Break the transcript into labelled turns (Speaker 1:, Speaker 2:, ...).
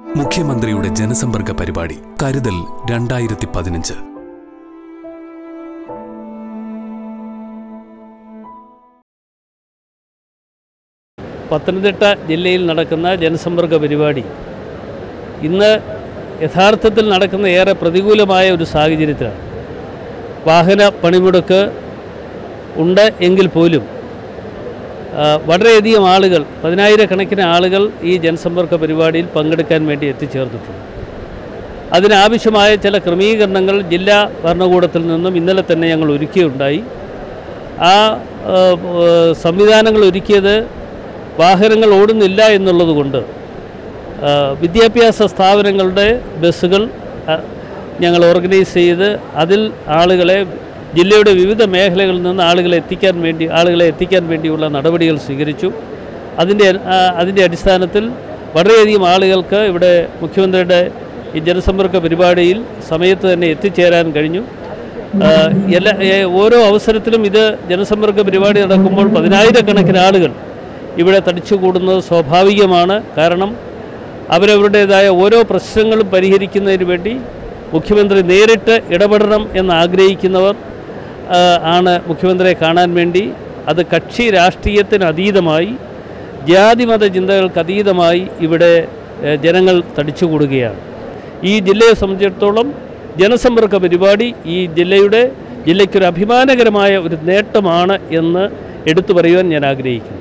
Speaker 1: മുഖ്യമന്ത്രിയുടെ ജനസമ്പർക്ക പരിപാടി കരുതൽ 2015.
Speaker 2: പത്തനംതിട്ട ജില്ലയിൽ നടക്കുന്ന ജനസമ്പർക്ക പരിപാടി ഇന്ന് യഥാർത്ഥത്തിൽ നടക്കുന്ന ഏറെ പ്രതികൂലമായ ഒരു സാഹചര്യത്തിലാണ്. വാഹന പണിമുടക്ക് ഉണ്ട് എങ്കിൽ പോലും വളരെയധികം ആളുകൾ, പതിനായിരക്കണക്കിന് ആളുകൾ ഈ ജനസമ്പർക്ക പരിപാടിയിൽ പങ്കെടുക്കാൻ വേണ്ടി എത്തിച്ചേർന്നിട്ടുണ്ട്. അതിനാവശ്യമായ ചില ക്രമീകരണങ്ങൾ ജില്ലാ ഭരണകൂടത്തിൽ നിന്നും ഇന്നലെ തന്നെ ഞങ്ങൾ ഒരുക്കിയുണ്ടായി. ആ സംവിധാനങ്ങൾ ഒരുക്കിയത് വാഹനങ്ങൾ ഓടുന്നില്ല എന്നുള്ളതുകൊണ്ട് വിദ്യാഭ്യാസ സ്ഥാപനങ്ങളുടെ ബസ്സുകൾ ഞങ്ങൾ ഓർഗനൈസ് ചെയ്ത് അതിൽ ആളുകളെ ജില്ലയുടെ വിവിധ മേഖലകളിൽ നിന്ന് ആളുകളെ എത്തിക്കാൻ വേണ്ടിയുള്ള നടപടികൾ സ്വീകരിച്ചു. അതിൻ്റെ അടിസ്ഥാനത്തിൽ വളരെയധികം ആളുകൾക്ക് ഇവിടെ മുഖ്യമന്ത്രിയുടെ ഈ ജനസമ്പർക്ക പരിപാടിയിൽ സമയത്ത് തന്നെ എത്തിച്ചേരാൻ കഴിഞ്ഞു. ഓരോ അവസരത്തിലും ഇത് ജനസമ്പർക്ക പരിപാടി നടക്കുമ്പോൾ പതിനായിരക്കണക്കിന് ആളുകൾ ഇവിടെ തടിച്ചുകൂടുന്നത് സ്വാഭാവികമാണ്. കാരണം അവരവരുടേതായ ഓരോ പ്രശ്നങ്ങളും പരിഹരിക്കുന്നതിന് വേണ്ടി മുഖ്യമന്ത്രി നേരിട്ട് ഇടപെടണം എന്നാഗ്രഹിക്കുന്നവർ ആണ് മുഖ്യമന്ത്രിയെ കാണാൻ വേണ്ടി. അത് കക്ഷി രാഷ്ട്രീയത്തിന് അതീതമായി, ജാതിമത ചിന്തകൾക്ക് അതീതമായി ഇവിടെ ജനങ്ങൾ തടിച്ചുകൂടുകയാണ്. ഈ ജില്ലയെ സംബന്ധിച്ചിടത്തോളം ജനസമ്പർക്ക പരിപാടി ഈ ജില്ലയ്ക്കൊരു അഭിമാനകരമായ ഒരു നേട്ടമാണ് എന്ന് എടുത്തു പറയുവാൻ ഞാൻ ആഗ്രഹിക്കുന്നു.